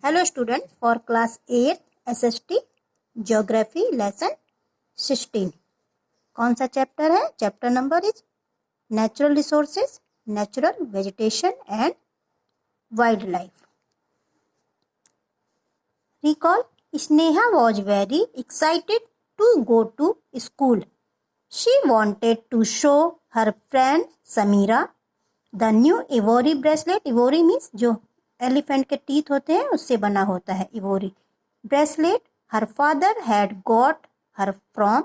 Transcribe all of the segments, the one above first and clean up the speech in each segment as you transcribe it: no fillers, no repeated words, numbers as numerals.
Hello student, for class 8 SST geography lesson 16। कौन सा chapter है? Chapter number is natural resources, natural vegetation and wild life. Recall, Sneha was very excited to go to school. She wanted to show her friend Samira the new ivory bracelet. Ivory means जो elephant के teeth होते हैं उससे बना होता है ivory bracelet. Her father had got her from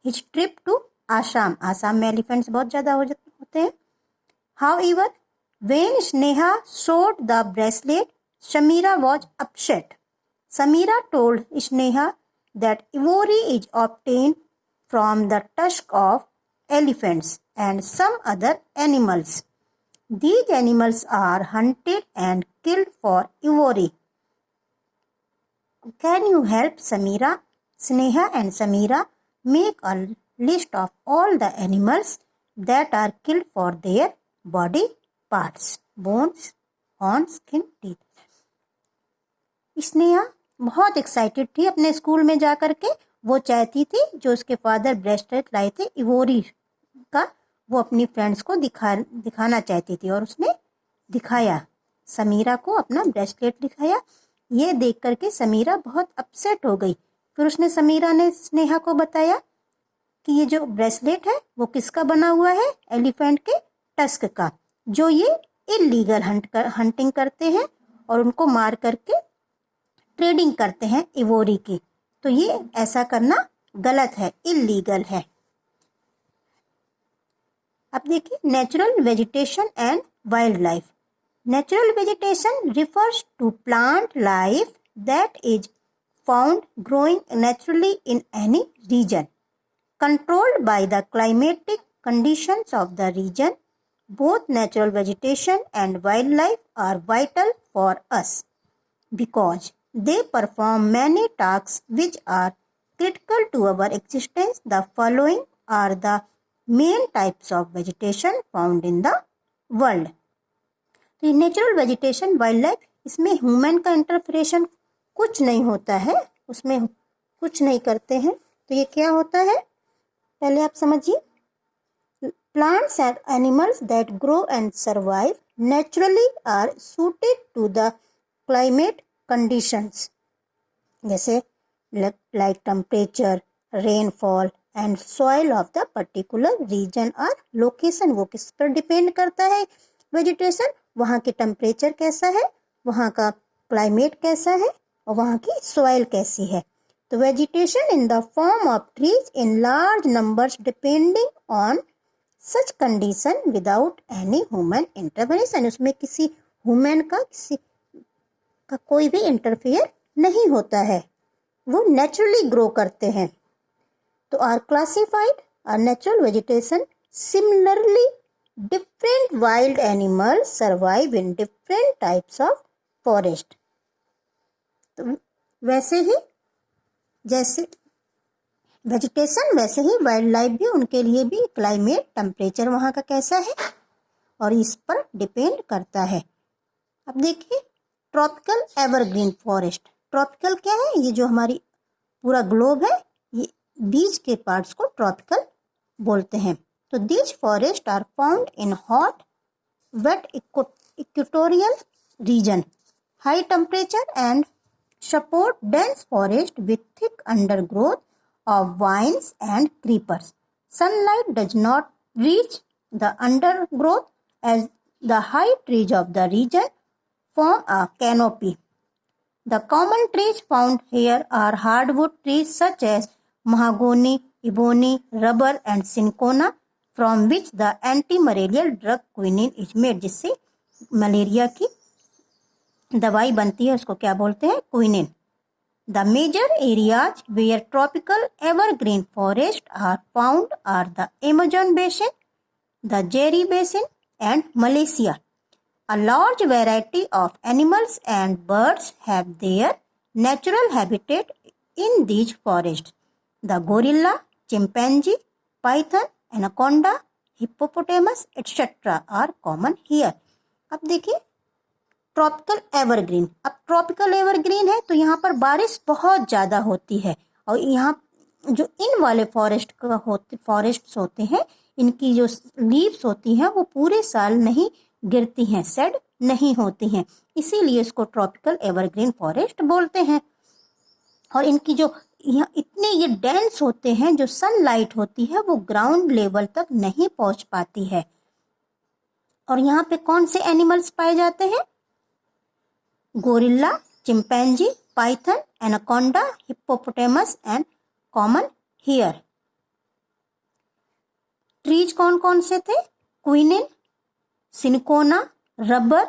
his trip to Assam. Assam में elephants बहुत ज़्यादा होते हैं. However, when Sneha showed the bracelet, Samira was upset. Samira told Sneha that ivory is obtained from the tusk of elephants and some other animals. These animals are hunted and killed for ivory. Can you help Samira? Sneha and Samira make a list of all the animals that are killed for their body parts: bones, horns, skin, teeth. Sneha बहुत excited थी अपने school में जा कर के. वो चाहती थी जो उसके फादर ब्रेसलेट लाए थे इवोरी का, वो अपनी फ्रेंड्स को दिखाना चाहती थी और उसने दिखाया. समीरा को अपना ब्रेसलेट दिखाया. ये देख करके समीरा बहुत अपसेट हो गई. फिर उसने समीरा ने स्नेहा को बताया कि ये जो ब्रेसलेट है वो किसका बना हुआ है? एलिफेंट के टस्क का, जो ये इलीगल हंटिंग करते हैं और उनको मार करके ट्रेडिंग करते हैं इवोरी की. तो ये ऐसा करना गलत है, इलीगल है. अब देखिए natural vegetation and wild life. Natural vegetation refers to plant life that is found growing naturally in any region, controlled by the climatic conditions of the region. Both natural vegetation and wildlife are vital for us because they perform many tasks which are critical to our existence. The following are the main types of vegetation found in the world. तो natural vegetation, wild life, इसमें human का इंटरफेरेशन कुछ नहीं होता है, उसमें कुछ नहीं करते हैं. तो ये क्या होता है पहले आप समझिए. Plants and animals that grow and survive naturally are suited to the climate conditions, जैसे like temperature, rainfall and soil of the particular region और लोकेशन. वो किस पर डिपेंड करता है वेजिटेशन? वहाँ की टेम्परेचर कैसा है, वहाँ का क्लाइमेट कैसा है और वहाँ की सॉइल कैसी है. तो vegetation in the form of trees in large numbers depending on such condition without any human intervention. उसमें किसी ह्यूमन का कोई भी इंटरफेयर नहीं होता है, वो नेचुरली ग्रो करते हैं. तो are classified are natural vegetation similarly. Different wild animals survive in different types of forest. तो वैसे ही जैसे वेजिटेशन वैसे ही वाइल्ड लाइफ भी, उनके लिए भी क्लाइमेट, टेम्परेचर वहाँ का कैसा है और इस पर डिपेंड करता है. अब देखिए ट्रॉपिकल एवरग्रीन फॉरेस्ट. ट्रॉपिकल क्या है? ये जो हमारी पूरा ग्लोब है, ये बीच के पार्ट्स को ट्रॉपिकल बोलते हैं. तो these forests are found in hot, wet equatorial region, high temperature and support dense forest with thick undergrowth of vines and creepers. Sunlight does not reach the undergrowth as the high trees of the region form a canopy. The common trees found here are hardwood trees such as mahogany, ebony, rubber and cinchona, from which the anti-malarial drug quinine is made. जिससे malaria की दवाई बनती है, उसको क्या बोलते हैं? Quinine. The major areas where tropical evergreen forests are found are the Amazon basin, the Jari basin and Malaysia. A large variety of animals and birds have their natural habitat in these forests. The gorilla, chimpanzee, python, anaconda, hippopotamus etcetera are common here. अब देखिए tropical evergreen. अब tropical evergreen है तो यहाँ पर बारिश बहुत ज़्यादा होती है, और यहाँ जो इन वाले फॉरेस्ट्स होते हैं, इनकी जो लीव्स होती हैं वो पूरे साल नहीं गिरती हैं, सेड नहीं होती हैं, इसीलिए इसको ट्रॉपिकल एवरग्रीन फॉरेस्ट बोलते हैं। और इनकी जो यहाँ इतने ये डेंस होते हैं, जो सनलाइट होती है वो ग्राउंड लेवल तक नहीं पहुंच पाती है। और यहाँ पे कौन से एनिमल्स पाए जाते हैं? Gorilla, chimpanzee, Python, anaconda, hippopotamus and common here. Trees कौन कौन से थे? Quinine, cinchona, rubber.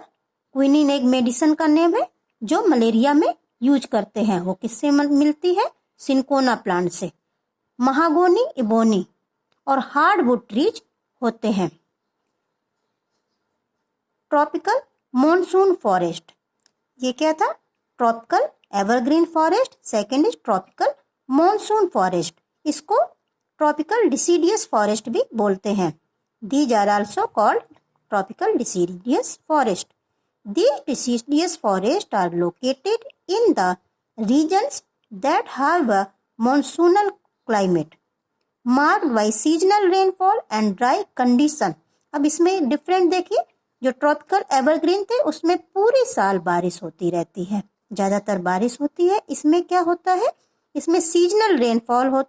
क्विनिन एक मेडिसिन का नेम है जो मलेरिया में यूज करते हैं। वो किससे मिलती है? सिनकोना प्लांट से। महागोनी, इबोनी और हार्डवुड ट्रीज होते हैं। ट्रॉपिकल मॉनसून फॉरेस्ट, ये क्या था? Tropical evergreen forest. Second is tropical monsoon forest. इसको ट्रॉपिकल डिसीडियस फॉरेस्ट भी बोलते हैं। These are also called tropical deciduous forest. These deciduous forests are located in the regions that have a monsoonal climate, marked by seasonal rainfall and dry condition. अब इसमें different देखिए, जो tropical evergreen थे उसमें पूरे साल बारिश होती रहती है, ज़्यादातर बारिश होती है। इसमें क्या होता है? इसमें सीजनल रेनफॉल हो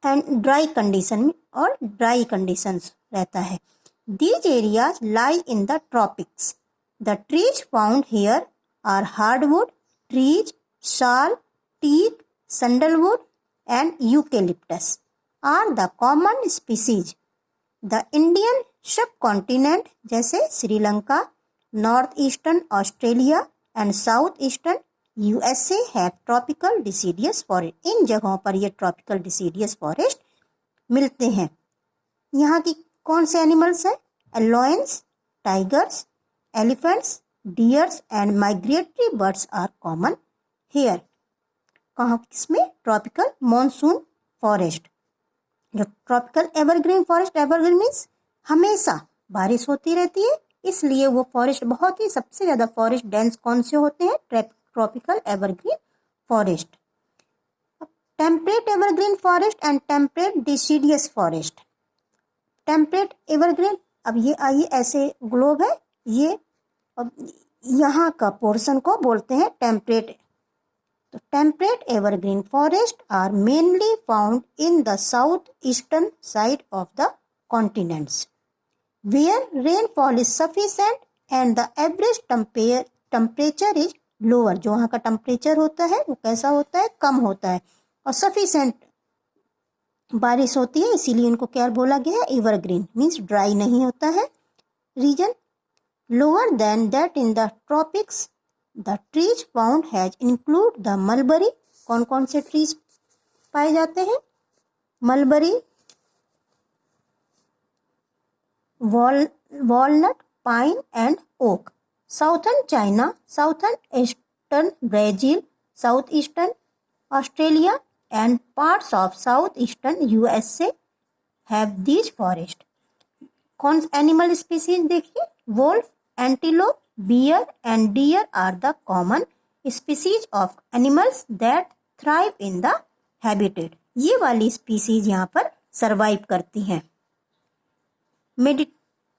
एंड ड्राई कंडीशन, और ड्राई कंडीशंस रहता है। These areas lie in the tropics. The trees found here are hardwood trees, sal, teak, sandalwood, and eucalyptus are the common species. The Indian subcontinent जैसे Sri Lanka, north eastern Australia and south eastern USA have tropical deciduous forest. इन जगहों पर ये tropical deciduous forest मिलते हैं। यहाँ की कौन से एनिमल्स हैं? Lions, tigers, elephants, deers and migratory birds are common here. कहाँ किसमें? Tropical monsoon forest. जो tropical evergreen forest, evergreen means हमेशा बारिश होती रहती है, इसलिए वो फॉरेस्ट बहुत ही सबसे ज़्यादा फॉरेस्ट डेंस कौन से होते हैं? Tropical evergreen forest. Temperate evergreen forest and temperate deciduous forest. Temperate evergreen, अब ये आइए ऐसे ग्लोब है, ये अब यहाँ का पोर्शन को बोलते हैं टेम्परेट। तो temperate evergreen forest are mainly found in the south eastern side of the continents where rainfall is sufficient and the average temperature is lower. जो वहाँ का टेम्परेचर होता है वो कैसा होता है? कम होता है, और सफिशिएंट बारिश होती है, इसीलिए इनको क्या बोला गया है? एवरग्रीन मीन्स ड्राई नहीं होता है region. Lower than that in the tropics the trees found has include the mulberry. कौन कौन से ट्रीज पाए जाते हैं? Mulberry, walnut, pine and oak. Southern China, southern eastern Brazil, south eastern Australia and parts of southeastern USA have these forests. कौन animal species देखिए? Wolf, antelope, bear and deer are the common species of animals that thrive in the habitat. ये वाली species यहाँ पर survive करती हैं।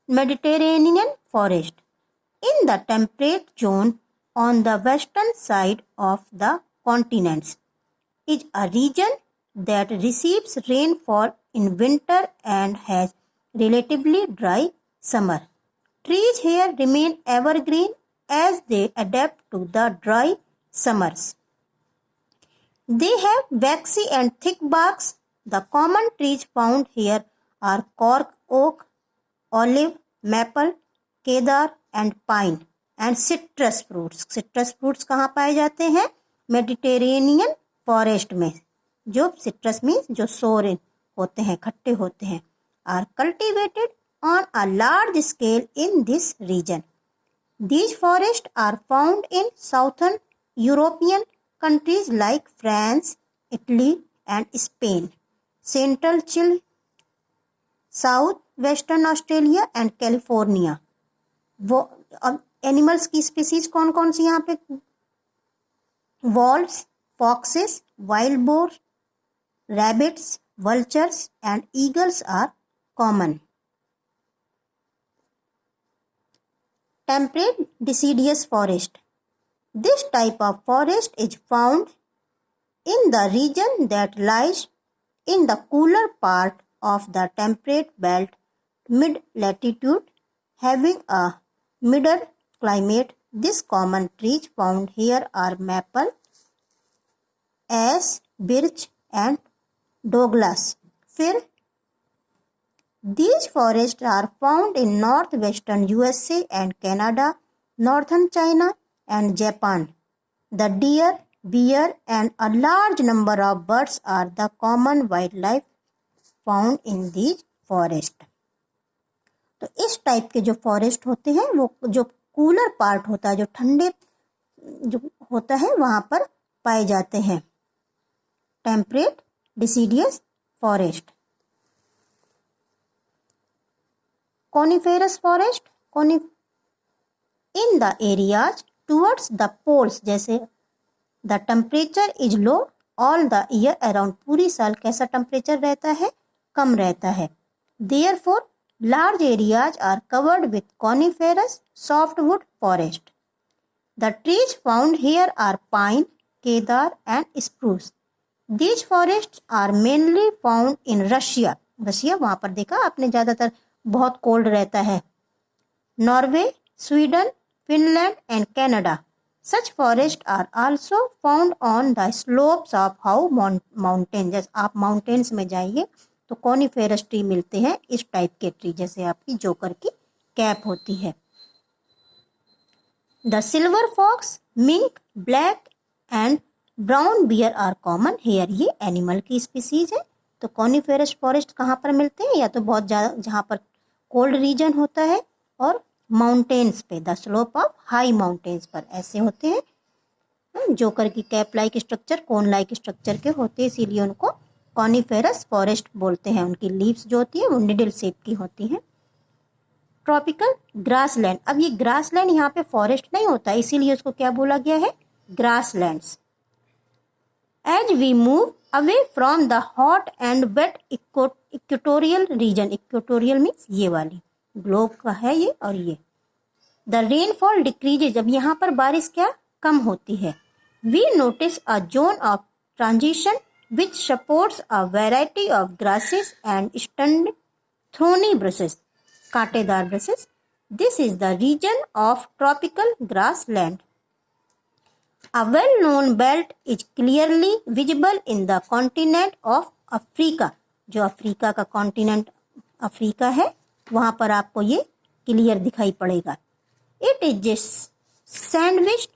Mediterranean forest in the temperate zone on the western side of the continents is a region that receives rainfall in winter and has relatively dry summer. Trees here remain evergreen as they adapt to the dry summers. They have waxy and thick barks. The common trees found here are cork oak, olive, maple, kedar and pine and citrus fruits. Citrus fruits कहाँ पाए जाते हैं? Mediterranean forest में। जो citrus means जो सोर होते हैं, खट्टे होते हैं, are cultivated on a large scale in this region. These forest are found in southern European countries like France, Italy and Spain, Central Chile, South Western Australia and California. वो अब animals की स्पीसीज कौन कौन सी यहाँ पे? Valves, foxes, wild boar, rabbits, vultures and eagles are common. Temperate deciduous forest. This type of forest is found in the region that lies in the cooler part of the temperate belt, mid-latitude, having a middle climate. These common trees found here are maple, ash, birch and Douglas fir. These forests are found in northwestern USA and Canada, northern China and Japan. The deer, bear and a large number of birds are the common wildlife found in these forests. तो इस type के जो forest होते हैं वो जो cooler part होता है, जो ठंडे जो होता है वहाँ पर पाए जाते हैं. Temperate deciduous forest. Coniferous forest. In the areas towards the poles, जैसे the temperature is low all the year around, पूरी साल कैसा टेम्परेचर रहता है? कम रहता है. Therefore, large areas are covered with coniferous softwood forest. The trees found here are pine, kedar and spruce. These forests are mainly found in Russia. वहाँ पर देखा आपने ज़्यादातर बहुत कोल्ड रहता है. Norway, Sweden, Finland and Canada. Such forests are also found on the slopes of Howe mountain. जैसे आप माउंटेन्स में जाइए तो कॉनिफेरस ट्री मिलते हैं, इस टाइप के ट्री जैसे आपकी जोकर की कैप होती है. The silver fox, mink, black and brown bear are common here. ये एनिमल की स्पीसीज है. तो कॉनिफेरस फॉरेस्ट कहाँ पर मिलते हैं? या तो बहुत ज़्यादा जहाँ पर कोल्ड रीजन होता है और माउंटेन्स पे, the slope of high mountains पर ऐसे होते हैं. जोकर की cap like structure, cone like structure के होते हैं, इसीलिए उनको कॉनिफेरस फॉरेस्ट बोलते हैं. उनकी लीव्स जो होती है वो निडल शेप की होती हैं. Tropical grassland. अब ये ग्रासलैंड यहाँ पे फॉरेस्ट नहीं होता, इसीलिए उसको क्या बोला गया है? Grasslands. As we move away from the hot and wet equatorial region, equatorial means ये वाली ग्लोब का है ये और ये. The rainfall decreases. जब यहाँ पर बारिश क्या कम होती है. We notice a zone of transition which supports a variety of grasses and stunted thorny bushes, कांटेदार bushes. This is the region of tropical grassland. A well-known belt is clearly visible in the continent of Africa. जो Africa का continent Africa है वहाँ पर आपको ये clear दिखाई पड़ेगा. It is a sandwiched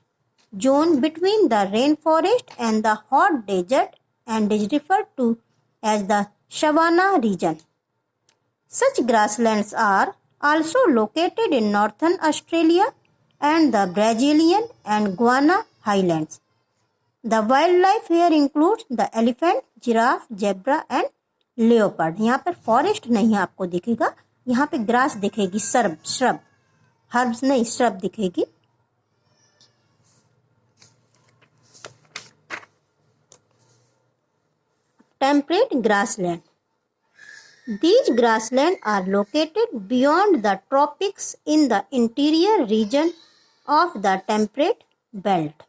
zone between the rainforest and the hot desert and is referred to as the savanna region. Such grasslands are also located in northern Australia and the Brazilian and Guiana highlands. The wildlife here includes the elephant, giraffe, zebra and leopard. यहाँ पर forest नहीं आपको दिखेगा, यहाँ पे grass दिखेगी, shrub, herbs नहीं shrub दिखेगी. Temperate grassland. These grasslands are located beyond the tropics in the interior region of the temperate belt.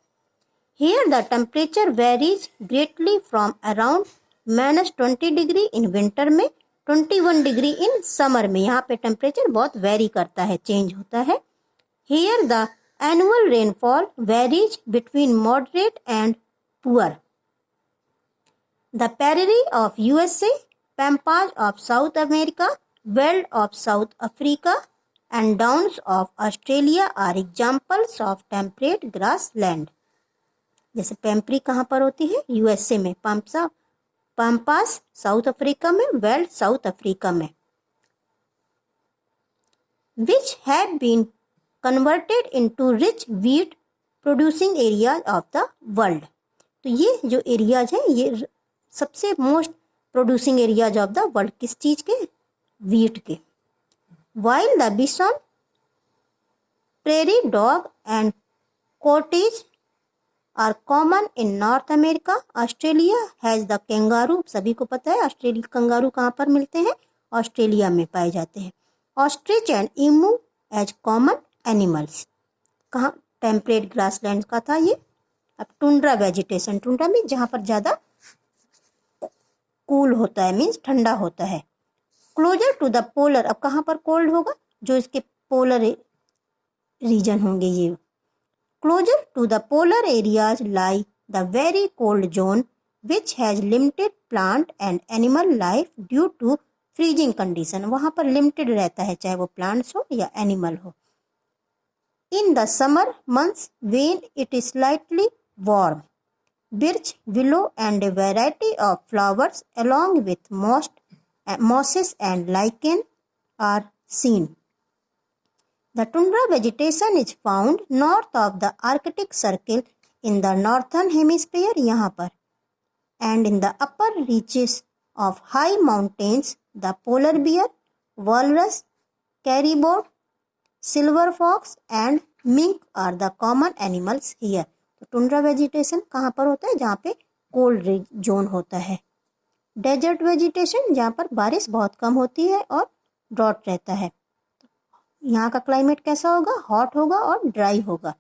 Here the temperature varies greatly from around -20 degree in winter में 21 degree in summer में. यहाँ पे temperature बहुत very करता है, change होता है. Here the annual rainfall varies between moderate and poor. The prairie of USA, pampas of South America, veld of South Africa and downs of Australia are examples of temperate grassland. जैसे पैम्परी कहाँ पर होती है? USA में. Pampas south Africa में, weld south Africa में. Which have been converted into rich wheat producing areas of the world. तो ये जो एरियाज हैं ये सबसे most producing areas of the world. किस चीज के? व्हीट के. While the bison prairie dog and coyotes are common in North America. Australia has the kangaroo, सभी को पता है ऑस्ट्रेलिया कंगारू कहाँ पर मिलते हैं, ऑस्ट्रेलिया में पाए जाते हैं। Ostrich and emu as common animals, कहाँ, टेम्परेट ग्रासलैंड का था ये। अब टुंड्रा वेजिटेशन, टुंड्रा में जहाँ पर ज़्यादा कूल होता है, मीन्स ठंडा होता है। क्लोजर टू द पोलर, अब कहाँ पर कोल्ड होगा, जो इसके पोलर रीजन होंगे ये। Closer to the polar areas lie the very cold zone which has limited plant and animal life due to freezing condition, वहाँ पर लिमिटेड रहता है, चाहे वो प्लांट्स हो या एनिमल हो। In the summer months when it is slightly warm, birch, willow and a variety of flowers along with mosses and lichen are seen. The tundra vegetation is found north of the Arctic Circle in the northern hemisphere यहाँ पर, and in the upper reaches of high mountains the polar bear, walrus, caribou, silver fox and mink are the common animals here. तो tundra vegetation कहाँ पर होता है, जहाँ पे cold zone होता है। डेजर्ट वेजिटेशन, जहाँ पर बारिश बहुत कम होती है और ड्रॉट रहता है। यहाँ का क्लाइमेट कैसा होगा, हॉट होगा और ड्राई होगा।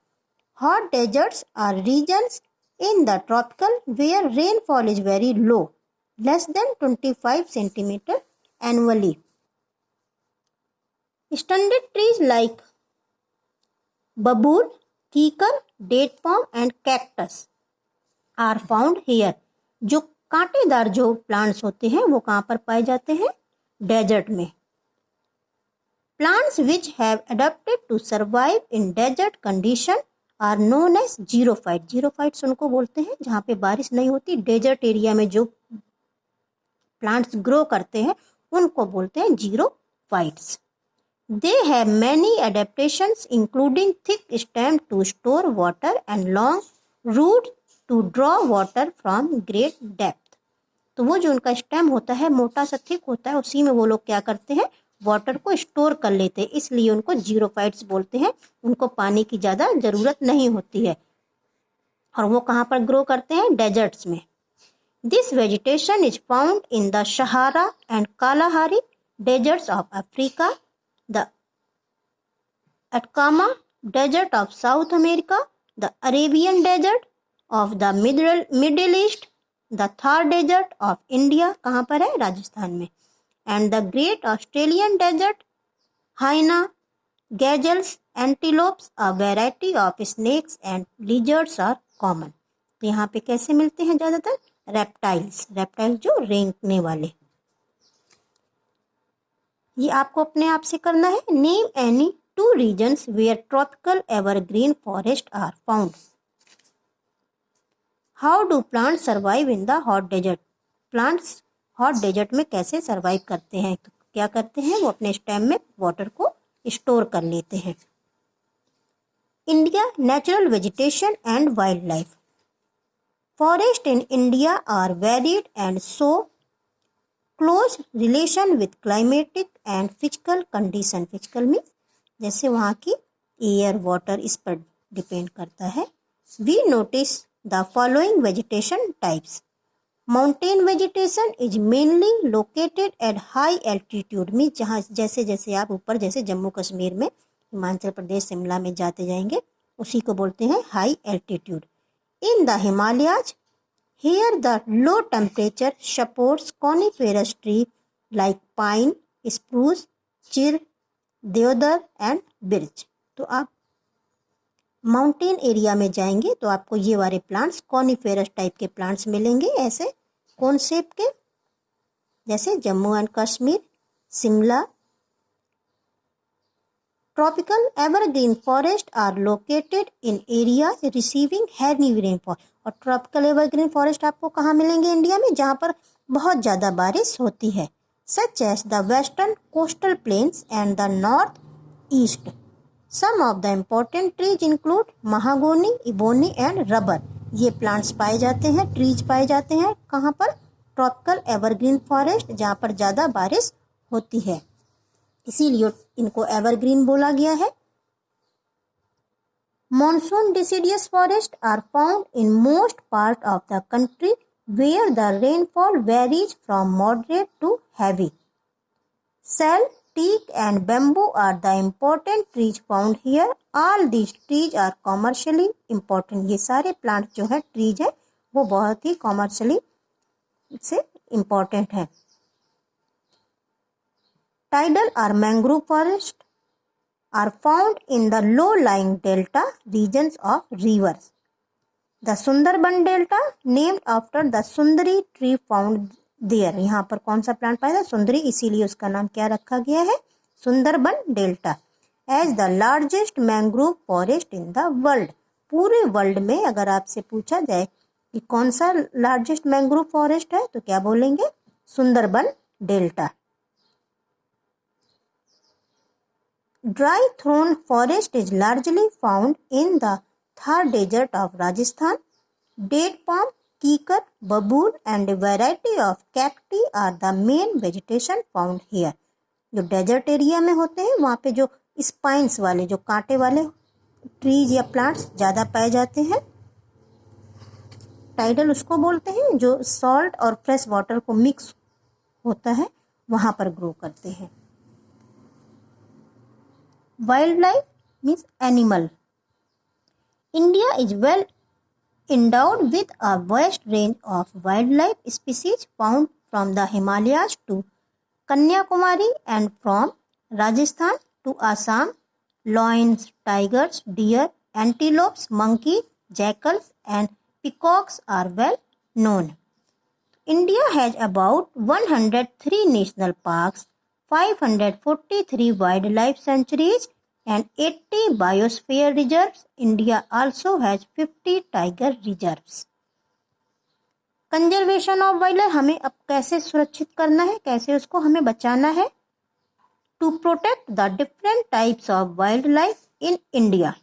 Hot deserts are regions in the tropical where rainfall is very low, less than 25 centimetre annually. Standard trees like babool, kikar, date palm and cactus are found here. जो कांटेदार जो प्लांट्स होते हैं वो कहाँ पर पाए जाते हैं, डेजर्ट में। Plants which have adopted to survive in desert condition are known as xerophyte. Xerophytes उनको बोलते हैं जहाँ पे बारिश नहीं होती, डेजर्ट एरिया में जो प्लांट्स ग्रो करते हैं उनको बोलते हैं xerophytes. They have many adaptations including thick stem to store water and long roots to draw water from great depth. तो वो जो उनका स्टेम होता है मोटा सा थिक होता है, उसी में वो लोग क्या करते हैं, वाटर को स्टोर कर लेते हैं, इसलिए उनको जीरोफाइट्स बोलते हैं। उनको पानी की ज़्यादा ज़रूरत नहीं होती है और वो कहाँ पर ग्रो करते हैं, डेजर्ट्स में। This vegetation is found in the Sahara and Kalahari desserts of Africa, the Atacama Desert of South America, the Arabian Desert of the Middle East, the Thar Desert of India, कहाँ पर है, राजस्थान में, and the Great Australian Desert, hyena, gazelles, antelopes, a variety of snakes and lizards are common. तो यहाँ पे कैसे मिलते हैं ज़्यादातर, रेप्टाइल्स, रेप्टाइल जो रेंगने वाले। ये आपको अपने आप से करना है। Name any 2 regions where tropical evergreen forests are found. How do plants survive in the hot desert? Plants hot desert में कैसे सर्वाइव करते हैं, तो क्या करते हैं, वो अपने स्टेम में वाटर को स्टोर कर लेते हैं। India natural vegetation and wild life. Forest in India are varied and show close relation with climatic and physical condition. Physical means जैसे वहाँ की एयर, वाटर, इस पर डिपेंड करता है। We notice the following vegetation types. Mountain vegetation is mainly located at high altitude, means जहाँ जैसे जैसे आप ऊपर, जैसे जम्मू कश्मीर में, हिमाचल प्रदेश, शिमला में जाते जाएंगे, उसी को बोलते हैं high altitude. In the Himalayas, here the low temperature supports coniferous tree like pine, spruce, chir, deodar and birch. तो आप माउंटेन एरिया में जाएंगे तो आपको ये वाले प्लांट्स, कॉनिफेरस टाइप के प्लांट्स मिलेंगे, ऐसे कौन शेप के, जैसे Jammu and Kashmir, Shimla. Tropical evergreen forest are located in area receiving heavy rainfall. और ट्रॉपिकल एवरग्रीन फॉरेस्ट आपको कहाँ मिलेंगे, इंडिया में, जहाँ पर बहुत ज़्यादा बारिश होती है, such as the western coastal plains and the north east. Some of the important trees include mahogany, ebony and rubber. ये प्लांट्स पाए जाते हैं, ट्रीज पाए जाते हैं कहाँ पर, ट्रॉपिकल एवरग्रीन फॉरेस्ट, जहाँ पर ज़्यादा बारिश होती है, इसीलिए इनको एवरग्रीन बोला गया है। Monsoon deciduous forests are found in most parts of the country where the rainfall varies from moderate to heavy. Sal, teak and bamboo are the important trees found here. All these trees are commercially important. ये सारे plant जो है trees है वो बहुत ही commercially से important है. Tidal or mangrove forest are found in the low-lying delta regions of rivers. The Sundarban Delta, named after the Sundari tree found there. यहाँ पर कौन सा प्लांट पाया था? सुंदरी, इसीलिए उसका नाम क्या रखा गया है? Sundarban delta. As the largest mangrove forest in the world. पूरे वर्ल्ड में अगर आपसे पूछा जाए कि कौन सा लार्जेस्ट मैंग्रोव फॉरेस्ट है तो क्या बोलेंगे? Sundarban delta. Dry thorn forest is largely found in the Thar desert of Rajasthan. Date palm, keकर, baboon and a variety of cacti are the main vegetation found here. जो डेजर्ट एरिया में होते हैं वहाँ पे जो स्पाइंस वाले, जो कांटे वाले ट्रीज या प्लांट्स ज़्यादा पाए जाते हैं. टाइडल उसको बोलते हैं जो सॉल्ट और फ्रेश वाटर को मिक्स होता है वहाँ पर ग्रो करते हैं. Wildlife means animal. India is well endowed with a vast range of wildlife species found from the Himalayas to Kanyakumari and from Rajasthan to Assam. Lions, tigers, deer, antelopes, monkeys, jackals and peacocks are well known. India has about 103 national parks, 543 wildlife sanctuaries and 80 biosphere reserves. India also has 50 tiger reserves. Conservation of wild life हमें अब कैसे सुरक्षित करना है, कैसे उसको हमें बचाना है? To protect the different types of wild life in India,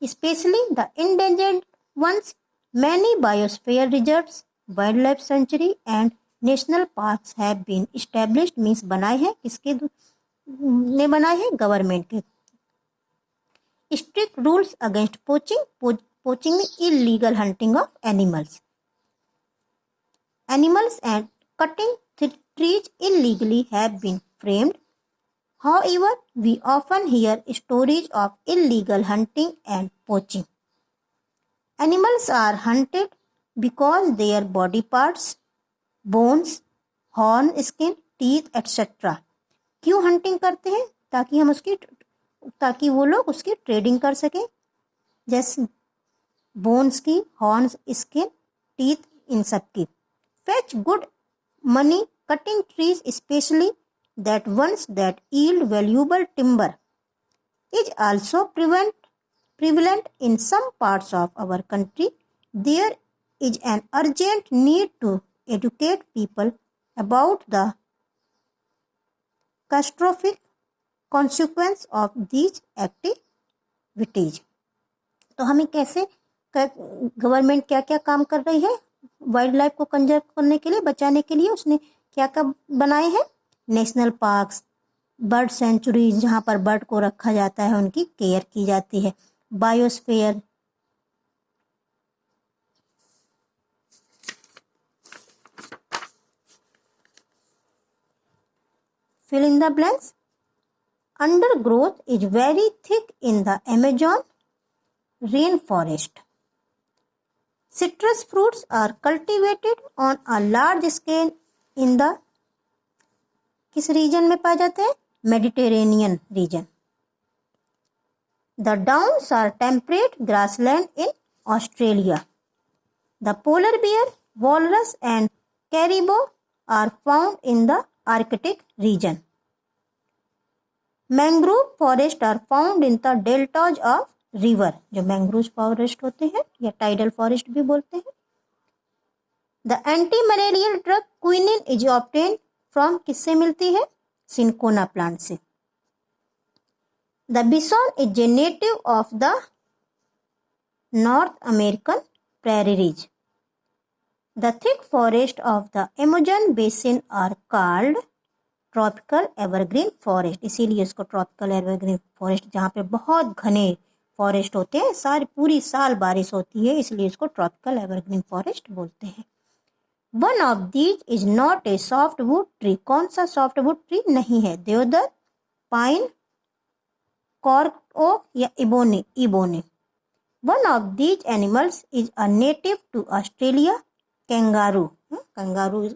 specially the endangered ones. Many biosphere reserves, wild life sanctuary and national parks have been established. Means बनाए हैं, किसके ने बनाए हैं? गवर्नमेंट के. Strict rules against poaching. Poaching में illegal hunting of animals and cutting trees illegally have been framed. However, we often hear stories of illegal hunting and poaching. Animals are hunted because their body parts, bones, horn, skin, teeth, etc. क्यों hunting करते हैं? ताकि वो लोग उसकी trading कर सकें, जैसे बोन्स की, हॉर्न्स, स्किन, टीथ, इन सब की. Fetch good money cutting trees, especially that ones that yield valuable timber, is also prevalent in some parts of our country. There is an urgent need to educate people about the catastrophic consequence of these activities. तो हमें कैसे, government क्या क्या काम कर रही है wild life को कंजर्व करने के लिए, बचाने के लिए? उसने क्या क्या बनाए हैं? नेशनल पार्क्स, बर्ड सेंचुरीज जहाँ पर बर्ड को रखा जाता है, उनकी केयर की जाती है. Biosphere, fill in the blanks. Undergrowth is very thick in the Amazon rainforest. Citrus fruits are cultivated on a large scale in the किस रीजन में पाए जाते हैं? Mediterranean reason. The downs are temperate grassland in Australia. The polar bear, walrus and caribou are found in the Arctic region. Mangrove forests are found in the deltas of river. जो mangrove forest होते हैं या tidal forest भी बोलते हैं. The anti malarial drug quinine is obtain from, किससे मिलती है? सिनकोना प्लांट से. The bison is a native of the north American prairies. The thick forest of the Amazon basin are called tropical evergreen forest. इसीलिए इसको tropical evergreen forest, जहाँ पे बहुत घने फॉरेस्ट होते हैं, सारी पूरी साल बारिश होती है, इसलिए इसको ट्रॉपिकल एवरग्रीन फॉरेस्ट बोलते हैं। One of these is not a softwood tree. कौन सा सॉफ्टवुड ट्री नहीं है? देवदार, पाइन, कॉर्क ओक या ebony. One of these animals is a native to Australia. Kangaroo. Kangaroo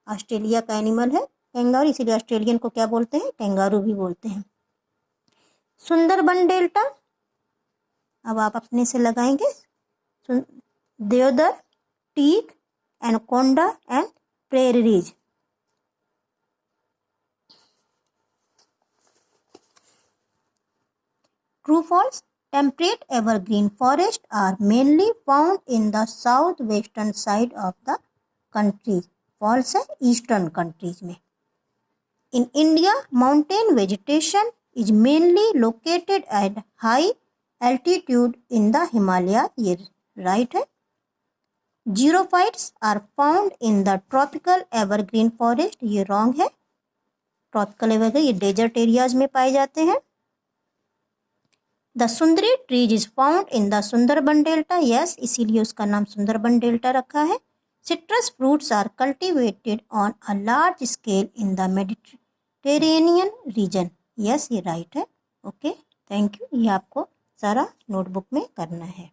Australia का एनिमल है कैंगारू, इसीलिए ऑस्ट्रेलियन को क्या बोलते हैं? कैंगारू भी बोलते हैं। सुंदरबन डेल्टा, अब आप अपने से लगाएंगे। Deodar, teak, anaconda and prairies. True false? Temperate evergreen forests are mainly found in the southwestern side of the country. False है eastern countries में. In India, mountain vegetation is mainly located at high altitude in the Himalaya. ये right है. Xerophytes are found in the tropical evergreen forest. ये wrong है. Tropical evergreen ये desert areas में पाए जाते हैं. The Sundari tree is found in the Sundarban Delta. Yes, इसीलिए उसका नाम सुंदरबन डेल्टा रखा है. Citrus fruits are cultivated on a large scale in the Mediterranean region. Yes, ये right है. Okay, thank you. ये आपको सारा नोटबुक में करना है.